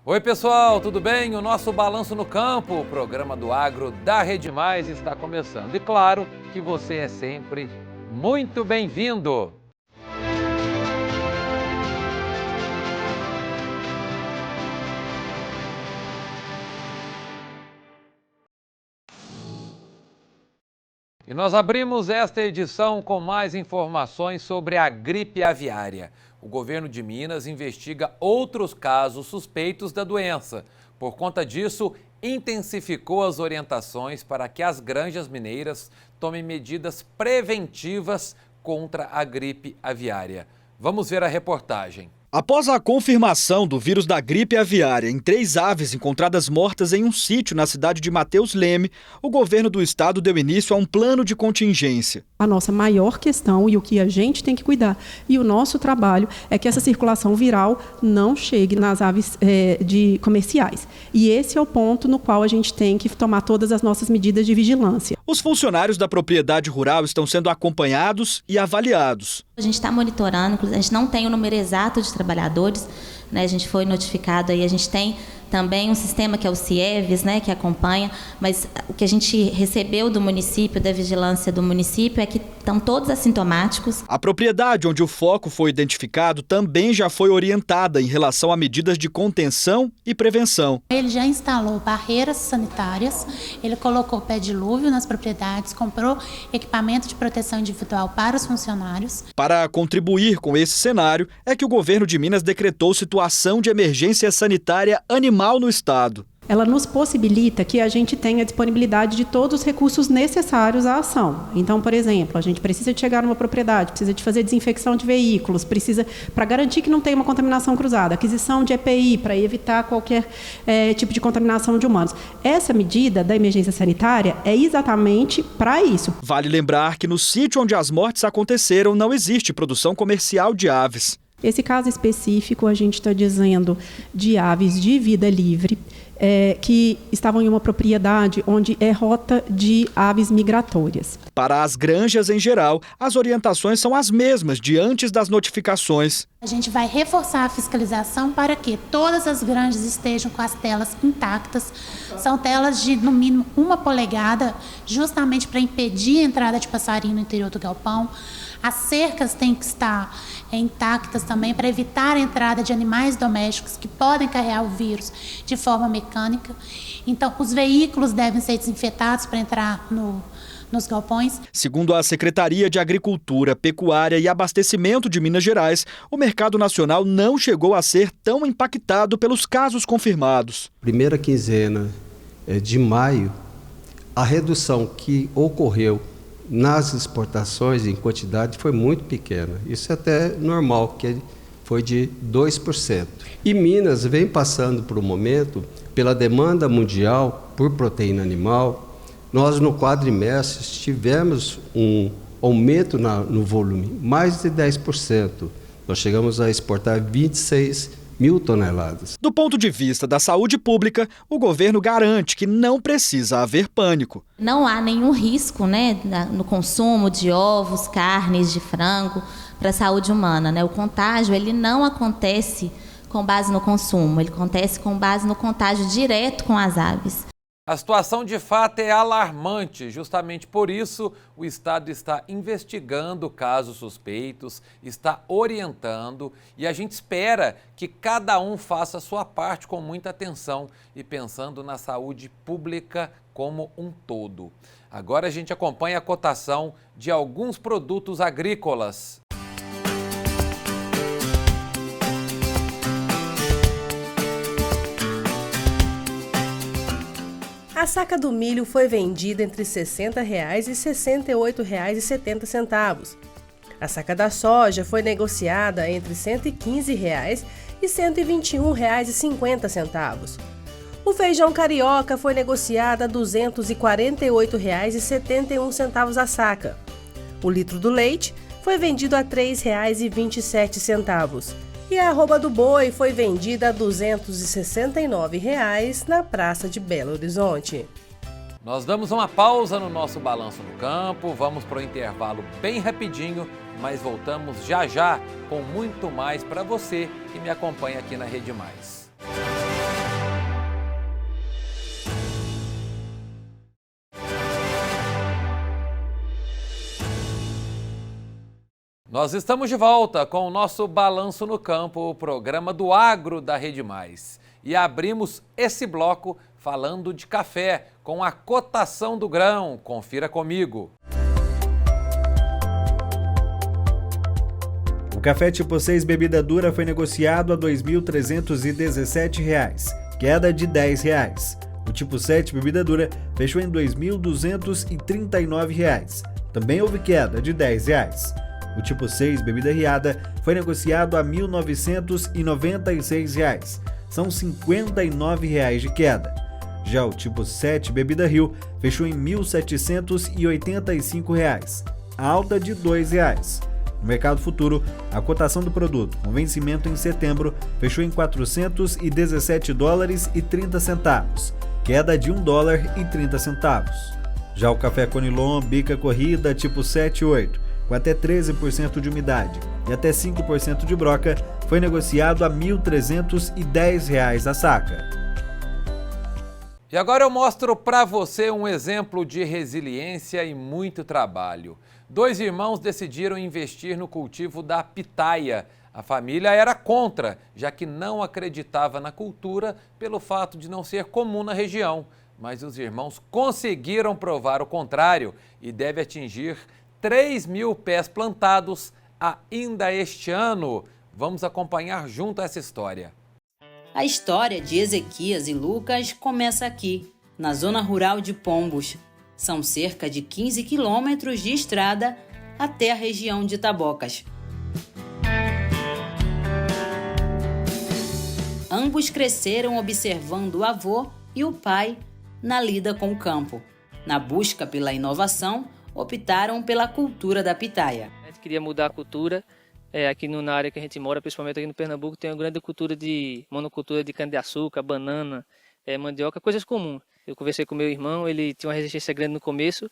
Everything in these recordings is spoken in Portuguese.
Oi pessoal, tudo bem? O nosso Balanço no Campo, o programa do agro da Rede Mais está começando. E claro que você é sempre muito bem-vindo! E nós abrimos esta edição com mais informações sobre a gripe aviária. O governo de Minas investiga outros casos suspeitos da doença. Por conta disso, intensificou as orientações para que as granjas mineiras tomem medidas preventivas contra a gripe aviária. Vamos ver a reportagem. Após a confirmação do vírus da gripe aviária em 3 aves encontradas mortas em um sítio na cidade de Mateus Leme, o governo do estado deu início a um plano de contingência. A nossa maior questão e o que a gente tem que cuidar e o nosso trabalho é que essa circulação viral não chegue nas aves comerciais. E esse é o ponto no qual a gente tem que tomar todas as nossas medidas de vigilância. Os funcionários da propriedade rural estão sendo acompanhados e avaliados. A gente está monitorando, a gente não tem o número exato de trabalhadores, né? A gente foi notificado aí, a gente tem também um sistema que é o CIEVES, né, que acompanha, mas o que a gente recebeu do município, da vigilância do município, é que estão todos assintomáticos. A propriedade onde o foco foi identificado também já foi orientada em relação a medidas de contenção e prevenção. Ele já instalou barreiras sanitárias, ele colocou pé dilúvio nas propriedades, comprou equipamento de proteção individual para os funcionários. Para contribuir com esse cenário, é que o governo de Minas decretou situação de emergência sanitária animal no estado. Ela nos possibilita que a gente tenha disponibilidade de todos os recursos necessários à ação. Então, por exemplo, a gente precisa de chegar numa propriedade, precisa de fazer desinfecção de veículos, precisa, para garantir que não tenha uma contaminação cruzada, aquisição de EPI para evitar qualquer tipo de contaminação de humanos. Essa medida da emergência sanitária é exatamente para isso. Vale lembrar que no sítio onde as mortes aconteceram não existe produção comercial de aves. Esse caso específico, a gente está dizendo de aves de vida livre, que estavam em uma propriedade onde é rota de aves migratórias. Para as granjas em geral, as orientações são as mesmas de antes das notificações. A gente vai reforçar a fiscalização para que todas as granjas estejam com as telas intactas. São telas de, no mínimo, 1 polegada, justamente para impedir a entrada de passarinho no interior do galpão. As cercas têm que estar intactas também para evitar a entrada de animais domésticos que podem carregar o vírus de forma mecânica. Então, os veículos devem ser desinfetados para entrar nos galpões. Segundo a Secretaria de Agricultura, Pecuária e Abastecimento de Minas Gerais, o mercado nacional não chegou a ser tão impactado pelos casos confirmados. Primeira quinzena de maio, a redução que ocorreu nas exportações em quantidade foi muito pequena. Isso é até normal, que foi de 2%. E Minas vem passando por um momento, pela demanda mundial por proteína animal. Nós no quadrimestre tivemos um aumento no volume, mais de 10%. Nós chegamos a exportar 26 mil toneladas. Do ponto de vista da saúde pública, o governo garante que não precisa haver pânico. Não há nenhum risco, né, no consumo de ovos, carnes, de frango para a saúde humana, né? O contágio ele não acontece com base no consumo, ele acontece com base no contágio direto com as aves. A situação de fato é alarmante, justamente por isso o Estado está investigando casos suspeitos, está orientando e a gente espera que cada um faça a sua parte com muita atenção e pensando na saúde pública como um todo. Agora a gente acompanha a cotação de alguns produtos agrícolas. A saca do milho foi vendida entre R$ 60 e R$ 68,70. A saca da soja foi negociada entre R$ 115 e R$ 121,50. O feijão carioca foi negociado a R$ 248,71 a saca. O litro do leite foi vendido a R$ 3,27. E a arroba do boi foi vendida a R$ 269 na Praça de Belo Horizonte. Nós damos uma pausa no nosso Balanço no Campo, vamos para o intervalo bem rapidinho, mas voltamos já já com muito mais para você que me acompanha aqui na Rede Mais. Nós estamos de volta com o nosso Balanço no Campo, o programa do Agro da Rede Mais. E abrimos esse bloco falando de café, com a cotação do grão. Confira comigo. O café tipo 6 bebida dura foi negociado a R$ 2.317, queda de R$ 10. O tipo 7 bebida dura fechou em R$ 2.239, também houve queda de R$ 10. O tipo 6 bebida riada foi negociado a R$ 1.996, são R$ 59 de queda. Já o tipo 7 bebida Rio fechou em R$ 1.785, alta de R$ 2. No mercado futuro, a cotação do produto, com vencimento em setembro, fechou em $417,30, queda de $1,30. Já o café Conilon bica corrida tipo 7 e 8, com até 13% de umidade e até 5% de broca, foi negociado a R$ 1.310 a saca. E agora eu mostro para você um exemplo de resiliência e muito trabalho. 2 irmãos decidiram investir no cultivo da pitaia. A família era contra, já que não acreditava na cultura pelo fato de não ser comum na região. Mas os irmãos conseguiram provar o contrário e deve atingir 3.000 pés plantados ainda este ano. Vamos acompanhar junto essa história. A história de Ezequias e Lucas começa aqui, na zona rural de Pombos. São cerca de 15 quilômetros de estrada até a região de Tabocas. Ambos cresceram observando o avô e o pai na lida com o campo. Na busca pela inovação, optaram pela cultura da pitaia. A gente queria mudar a cultura. Aqui na área que a gente mora, principalmente aqui no Pernambuco, tem uma grande cultura de monocultura de cana-de-açúcar, banana, mandioca, coisas comuns. Eu conversei com meu irmão, ele tinha uma resistência grande no começo.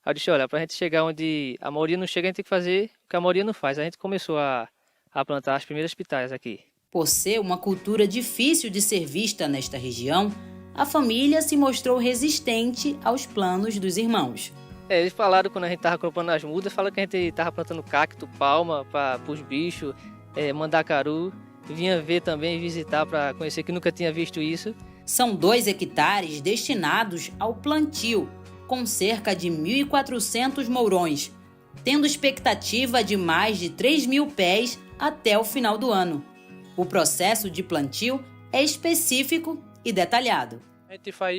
Aí eu disse, olha, para a gente chegar onde a maioria não chega, a gente tem que fazer o que a maioria não faz. A gente começou a plantar as primeiras pitaias aqui. Por ser uma cultura difícil de ser vista nesta região, a família se mostrou resistente aos planos dos irmãos. Eles falaram, quando a gente estava comprando as mudas, falaram que a gente estava plantando cacto, palma para os bichos, mandacaru. Vinha ver também, visitar para conhecer, que nunca tinha visto isso. São 2 hectares destinados ao plantio, com cerca de 1.400 mourões, tendo expectativa de mais de 3.000 pés até o final do ano. O processo de plantio é específico e detalhado. A gente faz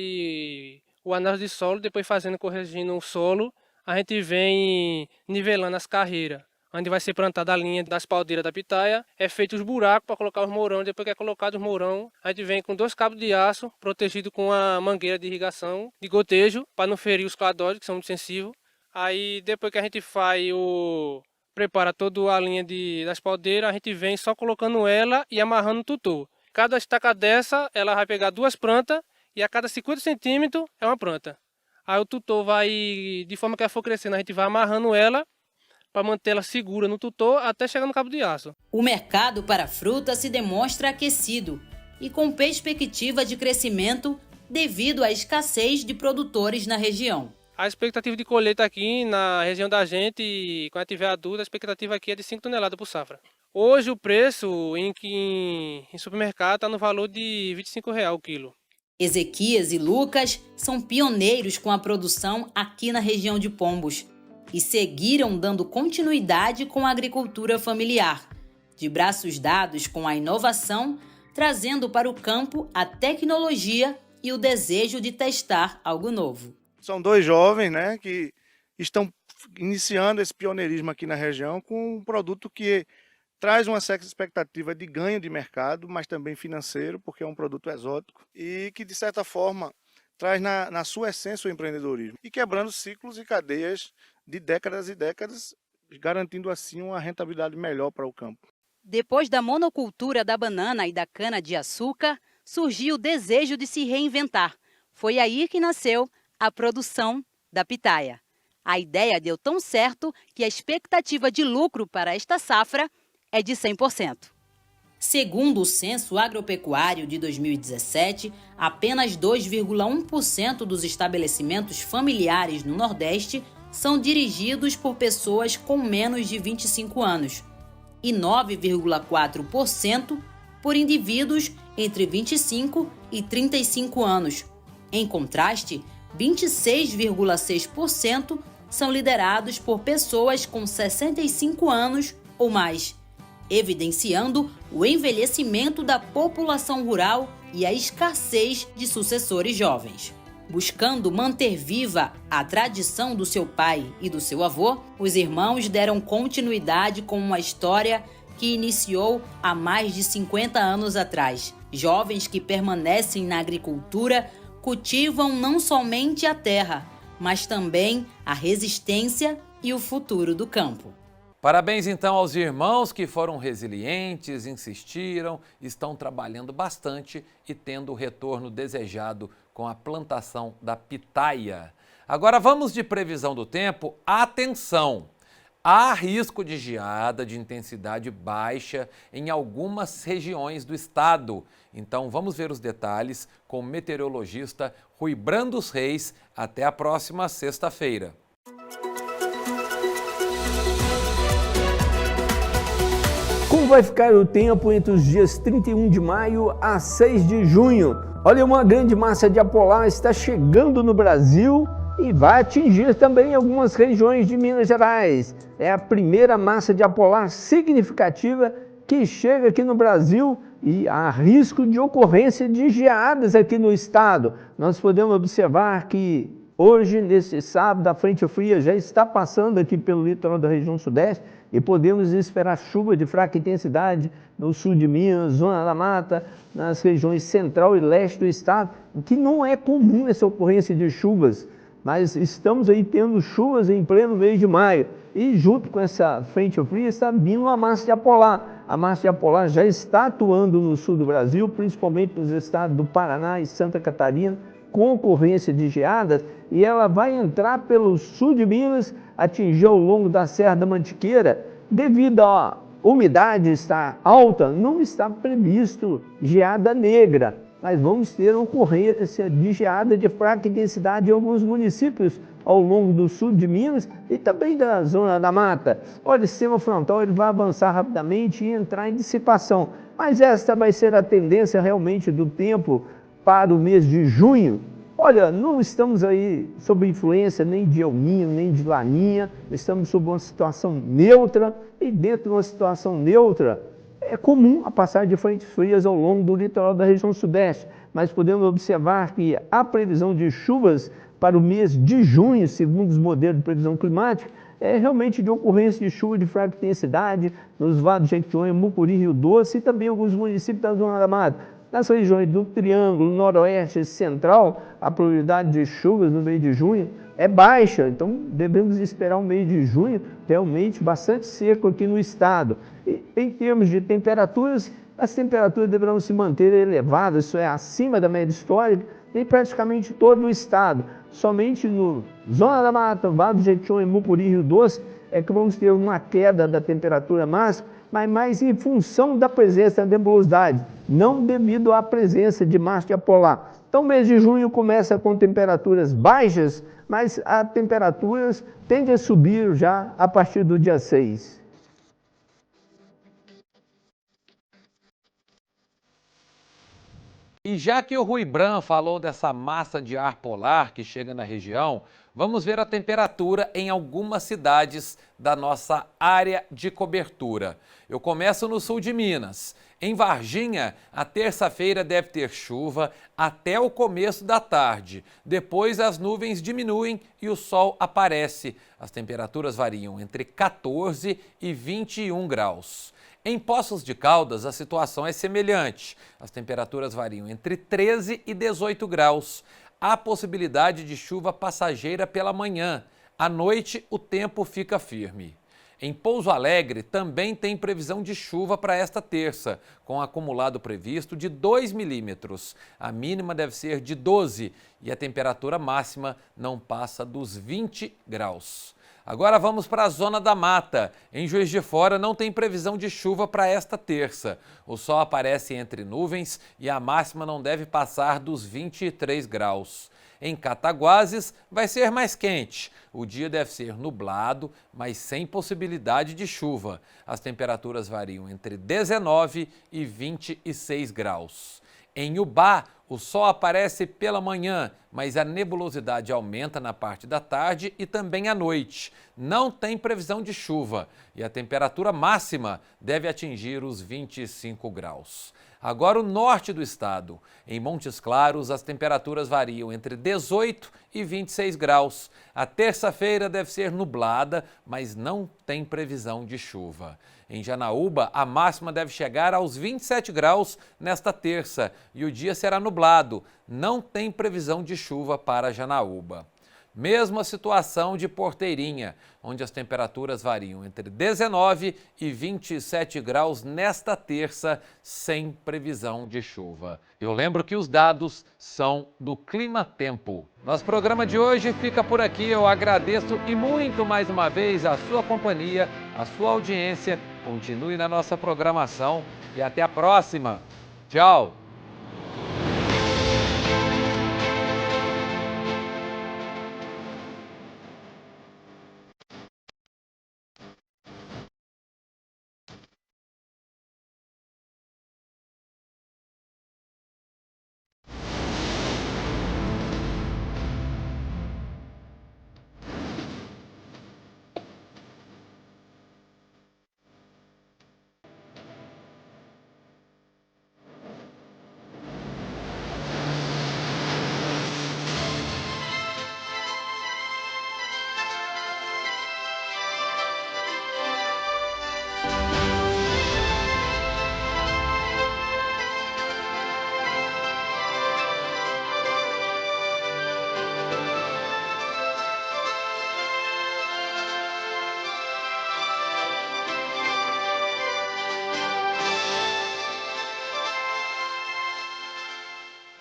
o análise de solo, depois corrigindo o solo, a gente vem nivelando as carreiras. Onde vai ser plantada a linha das paldeiras da pitaia, é feito os buracos para colocar os mourão. Depois que é colocado os mourão, a gente vem com 2 cabos de aço, protegido com a mangueira de irrigação, de gotejo, para não ferir os cladóides, que são muito sensíveis. Aí depois que a gente prepara toda a linha das paldeiras, a gente vem só colocando ela e amarrando o tutor. Cada estaca dessa, ela vai pegar 2 plantas e a cada 50 centímetros é uma planta. Aí o tutor vai, de forma que ela for crescendo, a gente vai amarrando ela para mantê-la segura no tutor até chegar no cabo de aço. O mercado para fruta se demonstra aquecido e com perspectiva de crescimento devido à escassez de produtores na região. A expectativa de colheita aqui na região da gente, quando tiver adulto, a expectativa aqui é de 5 toneladas por safra. Hoje o preço em supermercado está no valor de R$ 25,00 o quilo. Ezequias e Lucas são pioneiros com a produção aqui na região de Pombos e seguiram dando continuidade com a agricultura familiar, de braços dados com a inovação, trazendo para o campo a tecnologia e o desejo de testar algo novo. São 2 jovens, que estão iniciando esse pioneirismo aqui na região com um produto que traz uma certa expectativa de ganho de mercado, mas também financeiro, porque é um produto exótico e que, de certa forma, traz na sua essência o empreendedorismo e quebrando ciclos e cadeias de décadas e décadas, garantindo assim uma rentabilidade melhor para o campo. Depois da monocultura da banana e da cana-de-açúcar, surgiu o desejo de se reinventar. Foi aí que nasceu a produção da pitaia. A ideia deu tão certo que a expectativa de lucro para esta safra é de 100%. Segundo o Censo Agropecuário de 2017, apenas 2,1% dos estabelecimentos familiares no Nordeste são dirigidos por pessoas com menos de 25 anos e 9,4% por indivíduos entre 25 e 35 anos. Em contraste, 26,6% são liderados por pessoas com 65 anos ou mais, evidenciando o envelhecimento da população rural e a escassez de sucessores jovens. Buscando manter viva a tradição do seu pai e do seu avô, os irmãos deram continuidade com uma história que iniciou há mais de 50 anos atrás. Jovens que permanecem na agricultura cultivam não somente a terra, mas também a resistência e o futuro do campo. Parabéns então aos irmãos que foram resilientes, insistiram, estão trabalhando bastante e tendo o retorno desejado com a plantação da pitaia. Agora vamos de previsão do tempo. Atenção! Há risco de geada de intensidade baixa em algumas regiões do estado. Então vamos ver os detalhes com o meteorologista Rui Brandos Reis. Até a próxima sexta-feira. Como vai ficar o tempo entre os dias 31 de maio a 6 de junho? Olha, uma grande massa de ar polar está chegando no Brasil e vai atingir também algumas regiões de Minas Gerais. É a primeira massa de ar polar significativa que chega aqui no Brasil e há risco de ocorrência de geadas aqui no estado. Nós podemos observar que hoje, nesse sábado, a frente fria já está passando aqui pelo litoral da região sudeste e podemos esperar chuva de fraca intensidade no sul de Minas, zona da mata, nas regiões central e leste do estado, que não é comum essa ocorrência de chuvas, mas estamos aí tendo chuvas em pleno mês de maio. E junto com essa frente fria está vindo uma massa de ar polar. A massa de ar polar já está atuando no sul do Brasil, principalmente nos estados do Paraná e Santa Catarina, com ocorrência de geadas, e ela vai entrar pelo sul de Minas, atingir ao longo da Serra da Mantiqueira. Devido à umidade estar alta, não está previsto geada negra, mas vamos ter uma ocorrência de geada de fraca intensidade em alguns municípios ao longo do sul de Minas e também da zona da mata. Olha, o sistema frontal ele vai avançar rapidamente e entrar em dissipação, mas esta vai ser a tendência realmente do tempo para o mês de junho. Olha, não estamos aí sob influência nem de El Niño, nem de Laninha, estamos sob uma situação neutra, e dentro de uma situação neutra é comum a passagem de frentes frias ao longo do litoral da região sudeste, mas podemos observar que a previsão de chuvas para o mês de junho, segundo os modelos de previsão climática, é realmente de ocorrência de chuva de fraca intensidade nos Vales de Jequitinhonha, Mucuri, Rio Doce e também alguns municípios da Zona da Mata. Nas regiões do Triângulo, Noroeste e Central, a probabilidade de chuvas no mês de junho é baixa, então devemos esperar um mês de junho realmente bastante seco aqui no estado. E, em termos de temperaturas, as temperaturas deverão se manter elevadas, isso é, acima da média histórica, em praticamente todo o estado. Somente no Zona da Mata, Vale do Jequitinhonha, Mucuri, Rio Doce, é que vamos ter uma queda da temperatura máxima, mas mais em função da presença da nebulosidade, não devido à presença de massa de ar polar. Então, o mês de junho começa com temperaturas baixas, mas as temperaturas tendem a subir já a partir do dia 6. E já que o Rui Bran falou dessa massa de ar polar que chega na região, vamos ver a temperatura em algumas cidades da nossa área de cobertura. Eu começo no sul de Minas. Em Varginha, a terça-feira deve ter chuva até o começo da tarde. Depois as nuvens diminuem e o sol aparece. As temperaturas variam entre 14 e 21 graus. Em Poços de Caldas, a situação é semelhante. As temperaturas variam entre 13 e 18 graus. Há possibilidade de chuva passageira pela manhã. À noite, o tempo fica firme. Em Pouso Alegre, também tem previsão de chuva para esta terça, com acumulado previsto de 2 milímetros. A mínima deve ser de 12 e a temperatura máxima não passa dos 20 graus. Agora vamos para a Zona da Mata. Em Juiz de Fora não tem previsão de chuva para esta terça. O sol aparece entre nuvens e a máxima não deve passar dos 23 graus. Em Cataguases vai ser mais quente. O dia deve ser nublado, mas sem possibilidade de chuva. As temperaturas variam entre 19 e 26 graus. Em Ubá, o sol aparece pela manhã, mas a nebulosidade aumenta na parte da tarde e também à noite. Não tem previsão de chuva e a temperatura máxima deve atingir os 25 graus. Agora o norte do estado. Em Montes Claros, as temperaturas variam entre 18 e 26 graus. A terça-feira deve ser nublada, mas não tem previsão de chuva. Em Janaúba, a máxima deve chegar aos 27 graus nesta terça e o dia será nublado. Não tem previsão de chuva para Janaúba. Mesma situação de Porteirinha, onde as temperaturas variam entre 19 e 27 graus nesta terça, sem previsão de chuva. Eu lembro que os dados são do Clima Tempo. Nosso programa de hoje fica por aqui. Eu agradeço e muito mais uma vez a sua companhia, a sua audiência. Continue na nossa programação e até a próxima. Tchau!